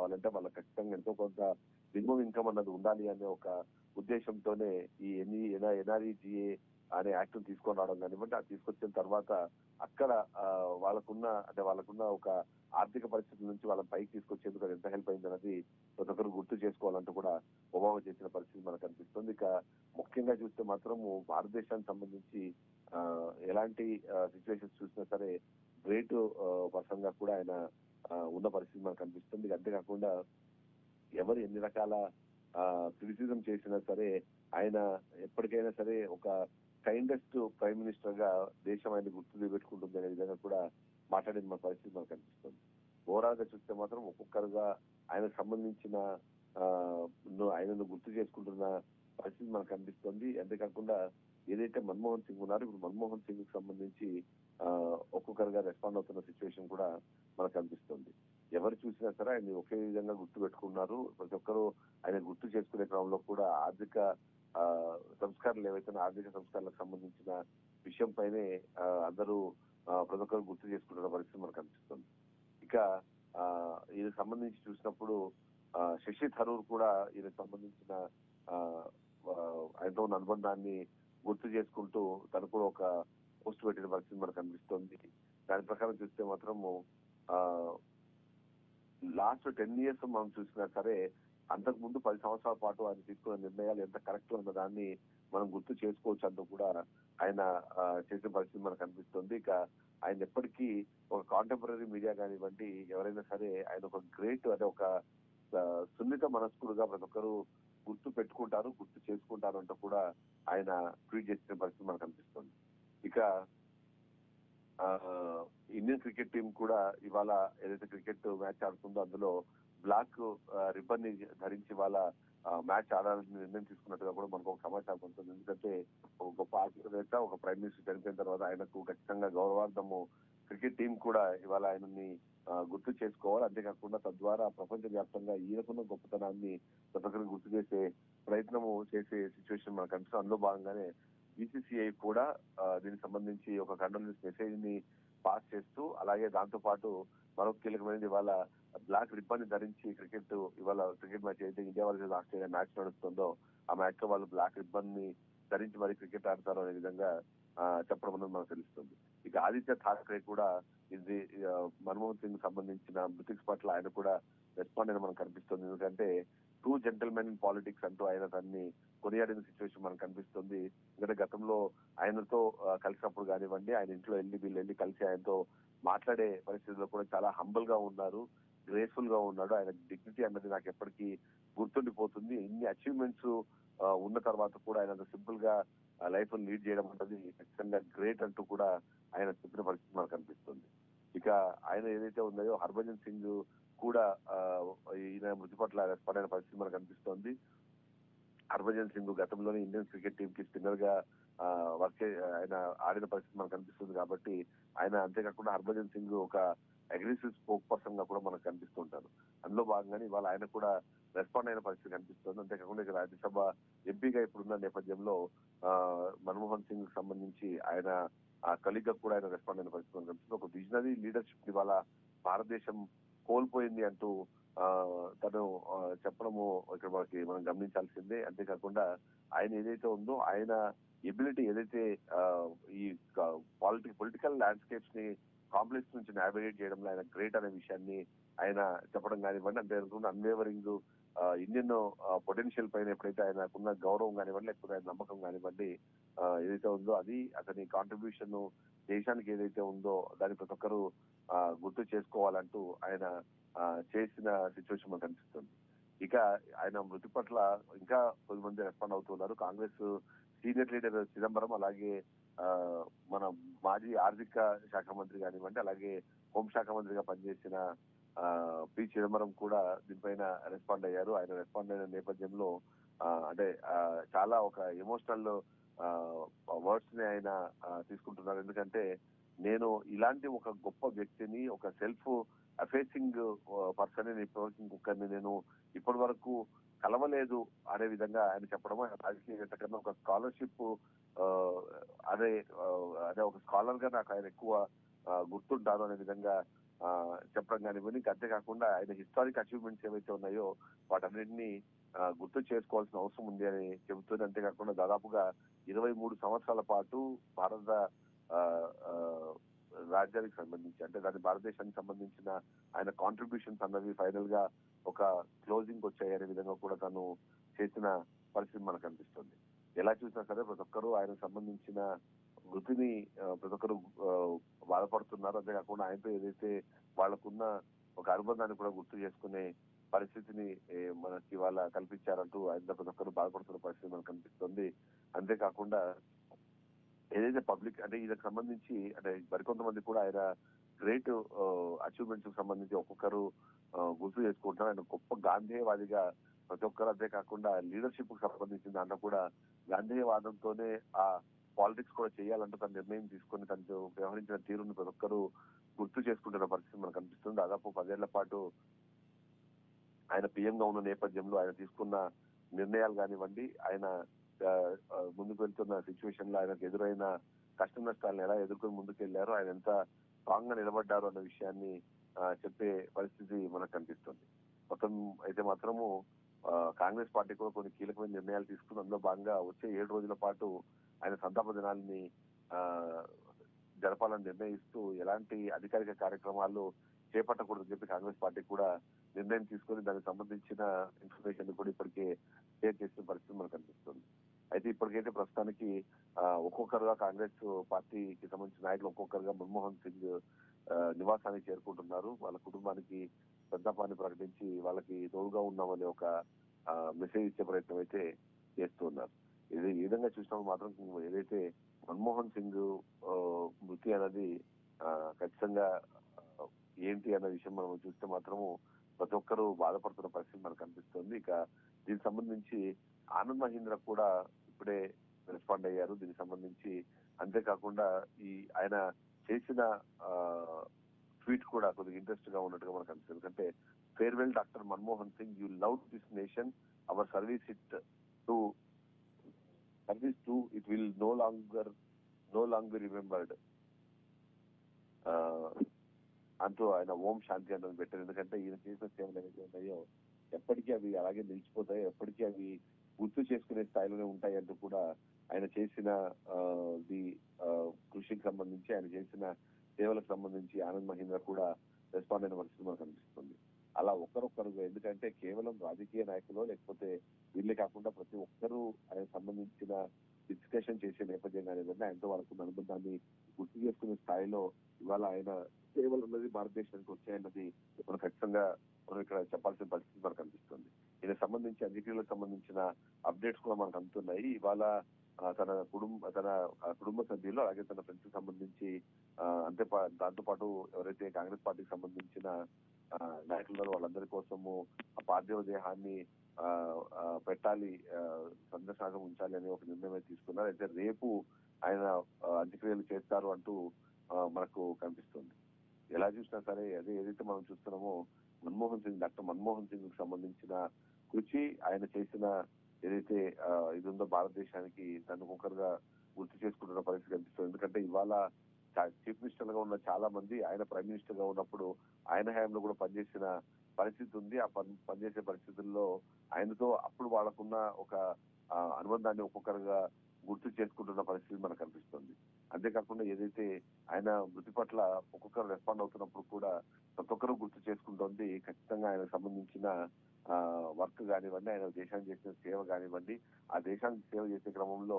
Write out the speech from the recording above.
చేసుకోవాలంటే వాళ్ళకి ఖచ్చితంగా ఎంతో కొంత మినిమం ఇన్కమ్ అన్నది ఉండాలి అనే ఒక ఉద్దేశంతోనే ఈ ఎన్ఆర్ఈజీఏ అనే యాక్ట్ తీసుకొని రావడం కానివ్వండి. అది తీసుకొచ్చిన తర్వాత అక్కడ వాళ్ళకున్న ఒక ఆర్థిక పరిస్థితుల నుంచి వాళ్ళని పైకి తీసుకొచ్చేందుకు అది ఎంత హెల్ప్ అయిందన్నది ప్రతి ఒక్కరు గుర్తు చేసుకోవాలంటూ కూడా ఒబామా చేసిన పరిస్థితి మనకు అనిపిస్తుంది. ఇక ముఖ్యంగా చూస్తే మాత్రం భారతదేశానికి సంబంధించి ఎలాంటి సిచ్యువేషన్స్ చూసినా సరే గ్రేట్ పర్సన్ గా కూడా ఆయన ఉన్న పరిస్థితి మనకు అనిపిస్తుంది. అంతేకాకుండా ఎవరు ఎన్ని రకాల క్రిటిసిజం చేసినా సరే ఆయన ఎప్పటికైనా సరే ఒక కైండెస్ట్ ప్రైమ్ మినిస్టర్ గా దేశం ఆయన గుర్తు పెట్టుకుంటుంది అనే విధంగా కూడా మాట్లాడిన మన పరిస్థితి మనకు అనిపిస్తుంది. ఓవరాల్ గా చూస్తే మాత్రం ఒక్కొక్కరుగా ఆయనకు సంబంధించిన ఆయనను గుర్తు చేసుకుంటున్న పరిస్థితి మనకు అనిపిస్తుంది. అంతేకాకుండా ఏదైతే మన్మోహన్ సింగ్ ఉన్నారో ఇప్పుడు మన్మోహన్ సింగ్ కి సంబంధించి ఒక్కొక్కరుగా రెస్పాండ్ అవుతున్న సిచ్యువేషన్ కూడా మనకు అనిపిస్తుంది. ఎవరు చూసినా సరే ఆయన ఒకే విధంగా గుర్తు పెట్టుకున్నారు. ప్రతి ఒక్కరూ ఆయన గుర్తు చేసుకునే క్రమంలో కూడా ఆర్థిక సంస్కరణలు ఏవైతే ఆర్థిక సంస్కరణలకు సంబంధించిన విషయం పైనే అందరూ ప్రతి ఒక్కరు గుర్తు చేసుకుంటున్న పరిస్థితి మనకు అనిపిస్తుంది. ఇక ఈయనకు సంబంధించి చూసినప్పుడు శశి థరూర్ కూడా ఈయనకు సంబంధించిన ఆయనతో ఉన్న అనుబంధాన్ని గుర్తు చేసుకుంటూ తను కూడా ఒక పోస్ట్ పెట్టిన పరిస్థితి మనకు అనిపిస్తుంది. దాని ప్రకారం చూస్తే మాత్రము లాస్ట్ 10 years మనం చూసినా సరే అంతకు ముందు 10 సంవత్సరాల పాటు ఆయన తీసుకున్న నిర్ణయాలు ఎంత కరెక్ట్ అన్న దాన్ని మనం గుర్తు చేసుకోవచ్చు అంటూ కూడా ఆయన చేసిన పరిస్థితి మనకు అనిపిస్తుంది. ఇక ఆయన ఎప్పటికీ ఒక కాంటెంపరీ మీడియా కానివ్వండి ఎవరైనా సరే ఆయన ఒక గ్రేట్ అదే ఒక సున్నిత మనస్కుడుగా ప్రతి ఒక్కరు గుర్తు పెట్టుకుంటారు, గుర్తు చేసుకుంటారు అంటూ కూడా ఆయన ట్వీట్ చేసిన పరిస్థితి మనకు అనిపిస్తుంది. ఇక ఇండియన్ క్రికెట్ టీం కూడా ఇవాళ ఏదైతే క్రికెట్ మ్యాచ్ ఆడుతుందో అందులో బ్లాక్ రిబ్బన్ ని ధరించి వాళ్ళ మ్యాచ్ ఆడాలని నిర్ణయం తీసుకున్నట్టుగా కూడా మనకు ఒక సమాచారం ఉంటుంది. ఎందుకంటే ఒక గొప్ప ఆర్థికవేత్త ఒక ప్రైమ్ మినిస్టర్ చనిపోయిన తర్వాత ఆయనకు ఖచ్చితంగా గౌరవార్థము క్రికెట్ టీం కూడా ఇవాళ ఆయనని గుర్తు చేసుకోవాలి. అంతేకాకుండా తద్వారా ప్రపంచ వ్యాప్తంగా ఈయనకున్న గొప్పతనాన్ని ప్రతి ఒక్కరికి గుర్తు చేసే ప్రయత్నము చేసే సిచ్యువేషన్ మనకు అనిపిస్తుంది. అందులో భాగంగానే బీసీసీఐ కూడా దీనికి సంబంధించి ఒక కండోలెన్స్ మెసేజ్ ని పాస్ చేస్తూ అలాగే దాంతో పాటు మరొక కీలకమైనది ఇవాళ బ్లాక్ రిబ్బన్ ని ధరించి ఇవాళ క్రికెట్ మ్యాచ్ అయితే ఇండియా వర్సెస్ ఆస్ట్రేలియా మ్యాచ్ నడుస్తుందో ఆ మ్యాచ్ లో వాళ్ళు బ్లాక్ రిబ్బన్ ని ధరించి మరి క్రికెట్ ఆడతారు అనే విధంగా చెప్పడం అనేది మనకు తెలుస్తుంది. ఇక ఆదిత్య ఠాక్రే కూడా ఇది మన్మోహన్ సింగ్ సంబంధించిన మృతికి పట్ల ఆయన కూడా రెస్పాండ్ అయిన మనకు కనిపిస్తుంది. ఎందుకంటే 2 gentlemen in politics అంటూ ఆయన దాన్ని కొనియాడిన సిచ్యువేషన్ మనకు కనిపిస్తుంది. ఎందుకంటే గతంలో ఆయనతో కలిసినప్పుడు కానివ్వండి ఆయన ఇంట్లో వీళ్ళు కలిసి ఆయనతో మాట్లాడే పరిస్థితుల్లో కూడా చాలా హంబుల్ గా ఉన్నారు, గ్రేస్ఫుల్ గా ఉన్నాడు. ఆయన డిగ్నిటీ అన్నది నాకు ఎప్పటికీ గుర్తుండిపోతుంది. ఇన్ని అచీవ్మెంట్స్ ఉన్న తర్వాత కూడా ఆయన సింపుల్ గా లైఫ్ లీడ్ చేయడం అన్నది ఖచ్చితంగా గ్రేట్ అంటూ కూడా ఆయన చెప్పిన పరిస్థితి మనకు కనిపిస్తుంది. ఇక ఆయన ఏదైతే ఉన్నాయో హర్భజన్ సింగ్ కూడా ఈయన మృతి పట్ల రెస్పాండ్ అయిన పరిస్థితి మనకు కనిపిస్తోంది. హర్భజన్ సింగ్ గతంలోనే ఇండియన్ క్రికెట్ టీం కి స్పిన్నర్ గా ఆయన ఆడిన పరిస్థితి మనకు కనిపిస్తుంది. కాబట్టి ఆయన అంతేకాకుండా హర్భజన్ సింగ్ ఒక అగ్రెసివ్ స్పోక్ పర్సన్ గా కూడా మనకు కనిపిస్తుంటారు. అందులో భాగంగానే ఇవాళ ఆయన కూడా రెస్పాండ్ అయిన పరిస్థితి కనిపిస్తుంది. అంతేకాకుండా ఇక రాజ్యసభ ఎంపీగా ఇప్పుడున్న నేపథ్యంలో మన్మోహన్ సింగ్ సంబంధించి ఆయన కలీగ్ కూడా ఆయన రెస్పాండ్ అయిన పరిస్థితి కనిపిస్తుంది. ఒక విజనరీ లీడర్షిప్ ఇవాళ భారతదేశం కోల్పోయింది అంటూ తను చెప్పడము ఇక్కడ మనం గమనించాల్సిందే. అంతేకాకుండా ఆయన ఏదైతే ఉందో ఆయన ఎబిలిటీ ఏదైతే ఈ పొలిటికల్ ల్యాండ్స్కేప్స్ ని కాంప్లెక్స్ నుంచి నావిగేట్ చేయడంలో ఆయన గ్రేట్ అనే విషయాన్ని ఆయన చెప్పడం కానివ్వండి, అంతేకాకుండా అన్వేవరింగ్ ఇండియన్ పొటెన్షియల్ పైన ఎప్పుడైతే ఆయనకున్న గౌరవం కానివ్వండి లేకపోతే ఆయన నమ్మకం కానివ్వండి ఏదైతే ఉందో అది అతని కాంట్రిబ్యూషన్ దేశానికి ఏదైతే ఉందో దాన్ని ప్రతి ఒక్కరు గుర్తు చేసుకోవాలంటూ ఆయన చేసిన సిచ్యువేషన్ మనకు కనిపిస్తుంది. ఇక ఆయన మృతి పట్ల ఇంకా కొద్దిమంది రెస్పాండ్ అవుతున్నారు. కాంగ్రెస్ సీనియర్ లీడర్ చిదంబరం అలాగే మన మాజీ ఆర్థిక శాఖ మంత్రి కానివ్వండి అలాగే హోంశాఖ మంత్రిగా పనిచేసిన పి చిదంబరం కూడా దీనిపైన రెస్పాండ్ అయ్యారు. ఆయన రెస్పాండ్ అయిన నేపథ్యంలో అంటే చాలా ఒక ఎమోషనల్ వర్డ్స్ ని ఆయన తీసుకుంటున్నారు. ఎందుకంటే నేను ఇలాంటి ఒక గొప్ప వ్యక్తిని ఒక సెల్ఫ్ అఫేసింగ్ పర్సన్ ఇంకొకరిని నేను ఇప్పటి వరకు కలవలేదు అనే విధంగా ఆయన చెప్పడం రాజకీయ కన్నా ఒక స్కాలర్షిప్ అదే ఒక స్కాలర్ గా నాకు ఆయన ఎక్కువ గుర్తుంటారు అనే విధంగా చెప్పడం కానివ్వండి. ఇంకా అంతేకాకుండా ఆయన హిస్టారిక్ అచీవ్మెంట్స్ ఏవైతే ఉన్నాయో వాటన్నిటిని గుర్తు చేసుకోవాల్సిన అవసరం ఉంది అని చెబుతుంది. అంతేకాకుండా దాదాపుగా 23 సంవత్సరాల పాటు భారత ఆ, ఆ, రాజ్యానికి సంబంధించి అంటే దాని భారతదేశానికి సంబంధించిన ఆయన కాంట్రిబ్యూషన్స్ అన్నవి ఫైనల్ గా ఒక క్లోజింగ్ వచ్చాయి అనే విధంగా కూడా తను చేసిన పరిస్థితి మనకు అనిపిస్తుంది. ఎలా చూసినా సరే ప్రతి ఒక్కరూ ఆయనకు సంబంధించిన మృతిని ప్రతి ఒక్కరు బాధపడుతున్నారు. అంతేకాకుండా ఆయనతో ఏదైతే వాళ్ళకున్న ఒక అనుబంధాన్ని కూడా గుర్తు చేసుకునే పరిస్థితిని మనకి ఇవాళ కల్పించారంటూ ఆయన ప్రతి ఒక్కరు బాధపడుతున్న పరిస్థితి మనకు కనిపిస్తుంది. అంతేకాకుండా ఏదైతే పబ్లిక్ అంటే ఈయనకు సంబంధించి అంటే మరికొంతమంది కూడా ఆయన గ్రేట్ అచీవ్మెంట్స్ కి సంబంధించి ఒక్కొక్కరు గుర్తు చేసుకుంటున్నారు. ఆయన గొప్ప గాంధేయవాదిగా ప్రతి ఒక్కరు, అంతేకాకుండా లీడర్షిప్ కు సంబంధించిన దాంట్లో కూడా గాంధేయవాదంతోనే ఆ పాలిటిక్స్ కూడా చేయాలంటూ తన నిర్ణయం తీసుకొని తనతో వ్యవహరించిన తీరును ప్రతి ఒక్కరు గుర్తు చేసుకుంటున్న పరిస్థితి మనకు కనిపిస్తుంది. దాదాపు 10 ఏళ్ల పాటు ఆయన పిఎం గా ఉన్న నేపథ్యంలో ఆయన తీసుకున్న నిర్ణయాలు కానివ్వండి, ఆయన ముందుకు వెళ్తున్న సిచ్యువేషన్ లో ఆయనకు ఎదురైన కష్ట నష్టాలను ఎలా ఎదుర్కొని ముందుకెళ్లారు, ఆయన ఎంత స్ట్రాంగ్ గా నిలబడ్డారు అన్న విషయాన్ని చెప్పే పరిస్థితి మనకు కనిపిస్తుంది. మొత్తం అయితే మాత్రము కాంగ్రెస్ పార్టీ కూడా కొన్ని కీలకమైన నిర్ణయాలు తీసుకుని అందులో భాగంగా వచ్చే 7 రోజుల పాటు ఆయన సంతాప దినాలని ఆ జరపాలని నిర్ణయిస్తూ ఎలాంటి అధికారిక కార్యక్రమాలు చేపట్టకూడదని చెప్పి కాంగ్రెస్ పార్టీ కూడా నిర్ణయం తీసుకుని దానికి సంబంధించిన ఇన్ఫర్మేషన్ కూడా ఇప్పటికే షేర్ చేసిన పరిస్థితి మనకు కనిపిస్తుంది. అయితే ఇప్పటికైతే ప్రస్తుతానికి ఒక్కొక్కరుగా కాంగ్రెస్ పార్టీకి సంబంధించిన నాయకులు ఒక్కొక్కరుగా మన్మోహన్ సింగ్ నివాసానికి చేరుకుంటున్నారు. వాళ్ళ కుటుంబానికి సంతాపాన్ని ప్రకటించి వాళ్ళకి తోడుగా ఉన్నామని ఒక మెసేజ్ ఇచ్చే ప్రయత్నం అయితే చేస్తున్నారు. ఇది ఈ విధంగా చూసినప్పుడు మాత్రం ఏదైతే మన్మోహన్ సింగ్ మృతి అనేది ఖచ్చితంగా ఏంటి అన్న విషయం మనం చూస్తే మాత్రము ప్రతి ఒక్కరూ బాధపడుతున్న పరిస్థితి మనకు కనిపిస్తుంది. ఇక దీనికి సంబంధించి ఆనంద్ మహీంద్ర కూడా ఇప్పుడే రెస్పాండ్ అయ్యారు దీనికి సంబంధించి. అంతేకాకుండా ఈ ఆయన చేసిన ట్వీట్ కూడా కొద్దిగా ఇంట్రెస్ట్ గా ఉన్నట్టుగా మనకు అనిపిస్తుంది. ఎందుకంటే farewell doctor Manmohan Singh, you love this nation, our service to it will no longer remembered అంటూ ఆయన ఓం శాంతి అన్నది పెట్టారు. ఎందుకంటే ఈయన చేసిన సేవలు ఏవైతే ఉన్నాయో ఎప్పటికీ అవి అలాగే నిలిచిపోతాయి, ఎప్పటికీ అవి గుర్తు చేసుకునే స్థాయిలోనే ఉంటాయి అంటూ కూడా ఆయన చేసిన కృషికి సంబంధించి ఆయన చేసిన సేవలకు సంబంధించి ఆనంద్ మహీంద్ర కూడా రెస్పాండ్ అయిన పరిస్థితి మనకు కనిపిస్తుంది. అలా ఒక్కరొక్కరుగా, ఎందుకంటే కేవలం రాజకీయ నాయకులు లేకపోతే వీళ్ళే కాకుండా ప్రతి ఒక్కరూ ఆయన సంబంధించిన డిస్కషన్ చేసే నేపథ్యం కానివ్వండి, ఆయనతో వాళ్ళకున్న అనుబంధాన్ని గుర్తు చేసుకునే స్థాయిలో ఇవాళ ఆయన సేవలు ఉన్నది భారతదేశానికి వచ్చాయన్నది మనం ఖచ్చితంగా మనం ఇక్కడ చెప్పాల్సిన పరిస్థితి మనకు అనిపిస్తుంది. దీనికి సంబంధించి అంత్యక్రియలకు సంబంధించిన అప్డేట్స్ కూడా మనకు అందుతున్నాయి. ఇవాళ తన కుటుంబ సభ్యులు అలాగే తన ఫ్రెండ్స్ కి సంబంధించి దాంతో పాటు ఎవరైతే కాంగ్రెస్ పార్టీకి సంబంధించిన నాయకులు వాళ్ళందరి కోసము ఆ పార్థివ దేహాన్ని పెట్టాలి, సందర్శనాగం ఉంచాలి అనే ఒక నిర్ణయం తీసుకున్నారు. అయితే రేపు ఆయన అంత్యక్రియలు చేస్తారు అంటూ మనకు కనిపిస్తుంది. ఎలా చూసినా సరే ఏదైతే మనం చూస్తున్నామో డాక్టర్ మన్మోహన్ సింగ్ కు సంబంధించిన కృషి, ఆయన చేసిన ఏదైతే ఇది ఉందో భారతదేశానికి దాన్ని ఒక్కొక్కరుగా గుర్తు చేసుకుంటున్న పరిస్థితి కనిపిస్తుంది. ఎందుకంటే ఇవాళ చీఫ్ మినిస్టర్ గా ఉన్న చాలా మంది ఆయన ప్రైమ్ మినిస్టర్ గా ఉన్నప్పుడు ఆయన హయాంలో కూడా పనిచేసిన పరిస్థితి ఉంది. ఆ పనిచేసే పరిస్థితుల్లో ఆయనతో అప్పుడు వాళ్ళకున్న ఒక అనుబంధాన్ని ఒక్కొక్కరుగా గుర్తు చేసుకుంటున్న పరిస్థితి మనకు కనిపిస్తుంది. అంతేకాకుండా ఏదైతే ఆయన మృతి పట్ల ఒక్కొక్కరు రెస్పాండ్ అవుతున్నప్పుడు కూడా ప్రతి ఒక్కరూ గుర్తు చేసుకుంటోంది ఖచ్చితంగా ఆయనకు సంబంధించిన వర్క్ కానివ్వండి, ఆయన దేశానికి చేసిన సేవ కానివ్వండి, ఆ దేశానికి సేవ చేసే క్రమంలో